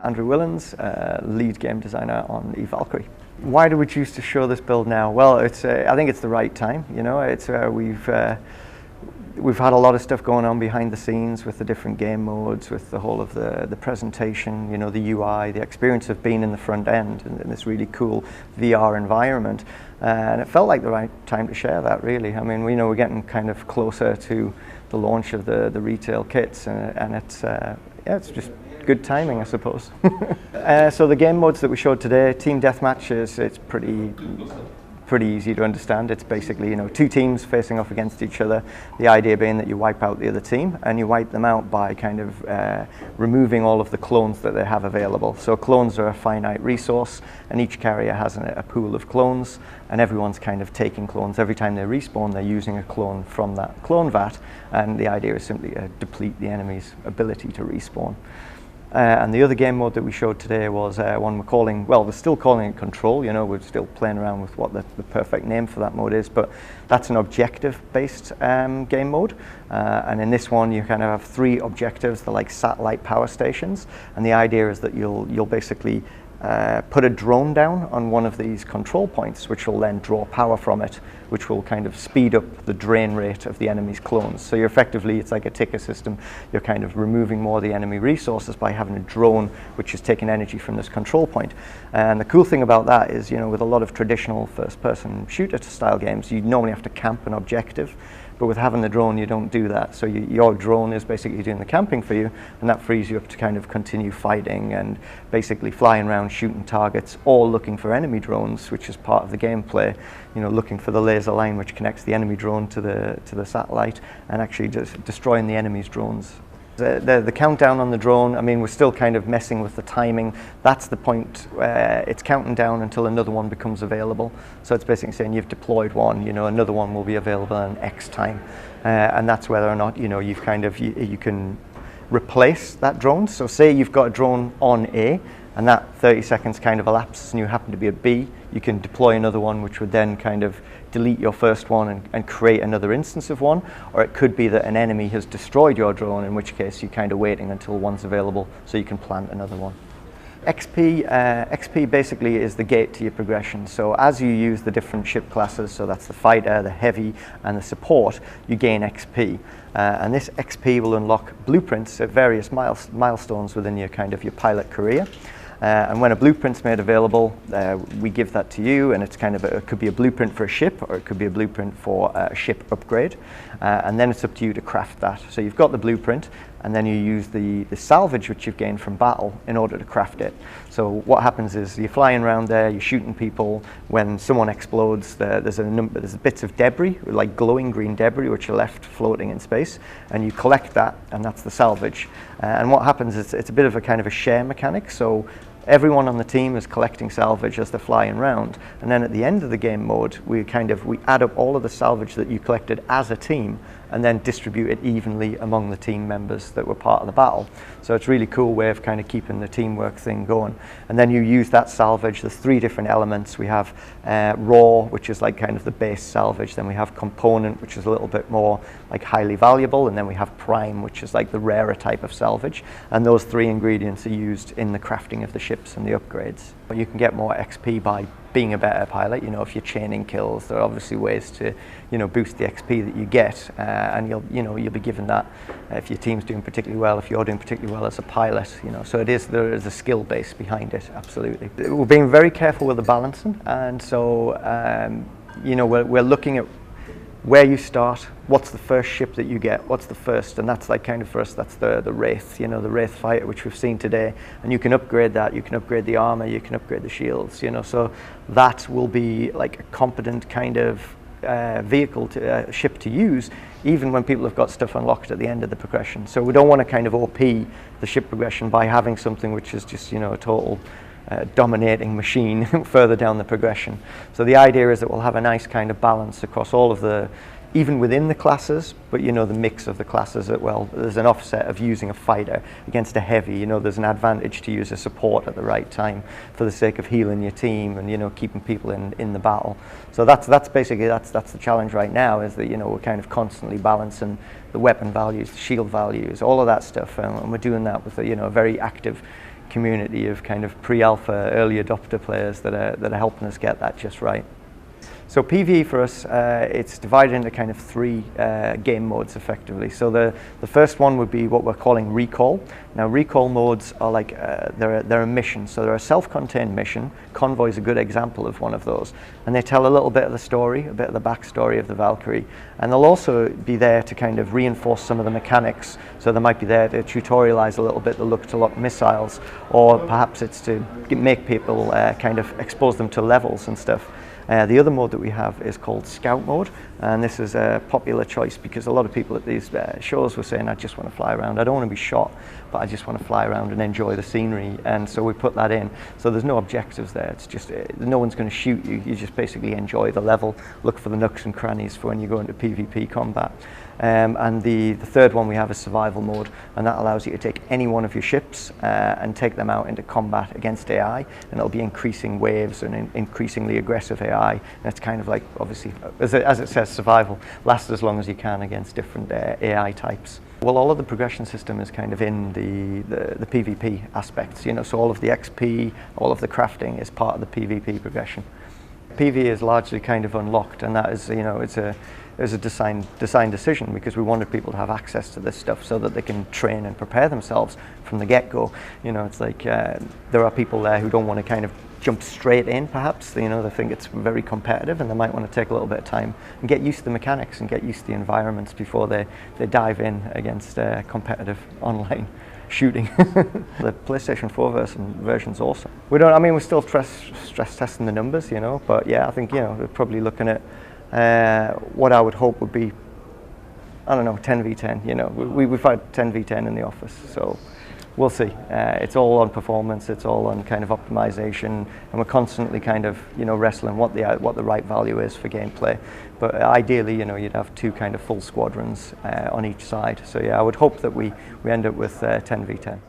Andrew Willans, lead game designer on Valkyrie. Why do we choose to show this build now? Well, I think it's the right time. You know, we've had a lot of stuff going on behind the scenes with the different game modes, with the whole of the presentation, you know, the UI, the experience of being in the front end in this really cool VR environment. And it felt like the right time to share that, really. I mean, we know we're getting kind of closer to the launch of the retail kits, and it's just good timing, I suppose. So the game modes that we showed today, team deathmatch, it's pretty easy to understand. It's basically, you know, two teams facing off against each other. The idea being that you wipe out the other team, and you wipe them out by kind of removing all of the clones that they have available. So clones are a finite resource, and each carrier has a pool of clones, and everyone's kind of taking clones. Every time they respawn, they're using a clone from that clone vat, and the idea is simply to deplete the enemy's ability to respawn. And the other game mode that we showed today was one we're calling, well, we're still calling it Control. You know, we're still playing around with what the perfect name for that mode is, but that's an objective-based game mode. And in this one, you kind of have three objectives. They're like satellite power stations, and the idea is that you'll basically put a drone down on one of these control points, which will then draw power from it, which will kind of speed up the drain rate of the enemy's clones. So you're effectively, it's like a ticker system. You're kind of removing more of the enemy resources by having a drone which is taking energy from this control point. And the cool thing about that is, you know, with a lot of traditional first-person shooter style games, you normally have to camp an objective. But with having the drone, you don't do that. So your drone is basically doing the camping for you, and that frees you up to kind of continue fighting and basically flying around, shooting targets, all looking for enemy drones, which is part of the gameplay. You know, looking for the laser line which connects the enemy drone to the satellite, and actually just destroying the enemy's drones. The countdown on the drone, I mean, we're still kind of messing with the timing. That's the point where it's counting down until another one becomes available. So it's basically saying you've deployed one, you know, another one will be available in X time. And that's whether or not, you know, you've kind of, you can replace that drone. So say you've got a drone on A, and that 30 seconds kind of elapses and you happen to be at B, you can deploy another one which would then kind of delete your first one and create another instance of one. Or it could be that an enemy has destroyed your drone, in which case you're kind of waiting until one's available so you can plant another one. XP basically is the gate to your progression. So as you use the different ship classes, so that's the fighter, the heavy, and the support, you gain XP. And this XP will unlock blueprints at various milestones within your pilot career. And when a blueprint's made available, we give that to you, and it's kind of it could be a blueprint for a ship, or it could be a blueprint for a ship upgrade, and then it's up to you to craft that. So you've got the blueprint, and then you use the salvage which you've gained from battle in order to craft it. So what happens is you're flying around there, you're shooting people. When someone explodes, there's bits of debris, like glowing green debris, which are left floating in space, and you collect that, and that's the salvage. And what happens is it's a bit of a kind of a share mechanic. So everyone on the team is collecting salvage as they're flying around, and then at the end of the game mode, we add up all of the salvage that you collected as a team, and then distribute it evenly among the team members that were part of the battle. So it's a really cool way of kind of keeping the teamwork thing going. And then you use that salvage. There's three different elements. We have raw, which is like kind of the base salvage. Then we have component, which is a little bit more like highly valuable. And then we have prime, which is like the rarer type of salvage. And those three ingredients are used in the crafting of the ships and the upgrades. But you can get more XP by being a better pilot. You know, if you're chaining kills, there are obviously ways to, you know, boost the XP that you get, and you'll be given that if your team's doing particularly well, if you're doing particularly well as a pilot. You know, so there is a skill base behind it. Absolutely, we're being very careful with the balancing, and so you know, we're looking at where you start, what's the first ship that you get, what's the first, and that's like kind of for us, that's the Wraith, you know, the Wraith fighter, which we've seen today, and you can upgrade that, you can upgrade the armor, you can upgrade the shields, you know, so that will be like a competent kind of vehicle to ship to use, even when people have got stuff unlocked at the end of the progression. So we don't want to kind of OP the ship progression by having something which is just, you know, a total dominating machine further down the progression. So the idea is that we'll have a nice kind of balance across all of the, even within the classes, but you know, the mix of the classes as well. There's an offset of using a fighter against a heavy. You know, there's an advantage to use a support at the right time for the sake of healing your team and, you know, keeping people in the battle. So that's basically that's the challenge right now, is that, you know, we're kind of constantly balancing the weapon values, the shield values, all of that stuff, and we're doing that with a, you know, a very active community of kind of pre-alpha, early adopter players that are helping us get that just right. So PvE for us, it's divided into kind of 3 game modes effectively. So the first one would be what we're calling recall. Now recall modes are like, they're a mission. So they're a self-contained mission. Convoy is a good example of one of those. And they tell a little bit of the story, a bit of the backstory of the Valkyrie. And they'll also be there to kind of reinforce some of the mechanics. So they might be there to tutorialize a little bit the look-to-lock missiles, or perhaps it's to make people kind of expose them to levels and stuff. The other mode that we have is called Scout mode, and this is a popular choice because a lot of people at these shows were saying, I just want to fly around, I don't want to be shot, but I just want to fly around and enjoy the scenery, and so we put that in. So there's no objectives there, it's just, no one's going to shoot you, you just basically enjoy the level, look for the nooks and crannies for when you go into PvP combat. And the third one we have is survival mode, and that allows you to take any one of your ships and take them out into combat against AI, and it'll be increasing waves and increasingly aggressive AI. And it's kind of like, obviously, as it says, survival, last as long as you can against different AI types. Well, all of the progression system is kind of in the PvP aspects, you know, so all of the XP, all of the crafting is part of the PvP progression. PvE is largely kind of unlocked, and that is, you know, it's a design decision because we wanted people to have access to this stuff so that they can train and prepare themselves from the get-go. You know, it's like there are people there who don't want to kind of jump straight in, perhaps. You know, they think it's very competitive and they might want to take a little bit of time and get used to the mechanics and get used to the environments before they dive in against competitive online shooting. The PlayStation 4 version's awesome. We're still stress testing the numbers, you know, but yeah, I think, you know, we're probably looking at what I would hope would be, I don't know, 10v10, you know. We've had 10v10 in the office, so we'll see. It's all on performance, it's all on kind of optimization, and we're constantly kind of, you know, wrestling what the right value is for gameplay. But ideally, you know, you'd have 2 kind of full squadrons on each side. So yeah, I would hope that we end up with 10v10.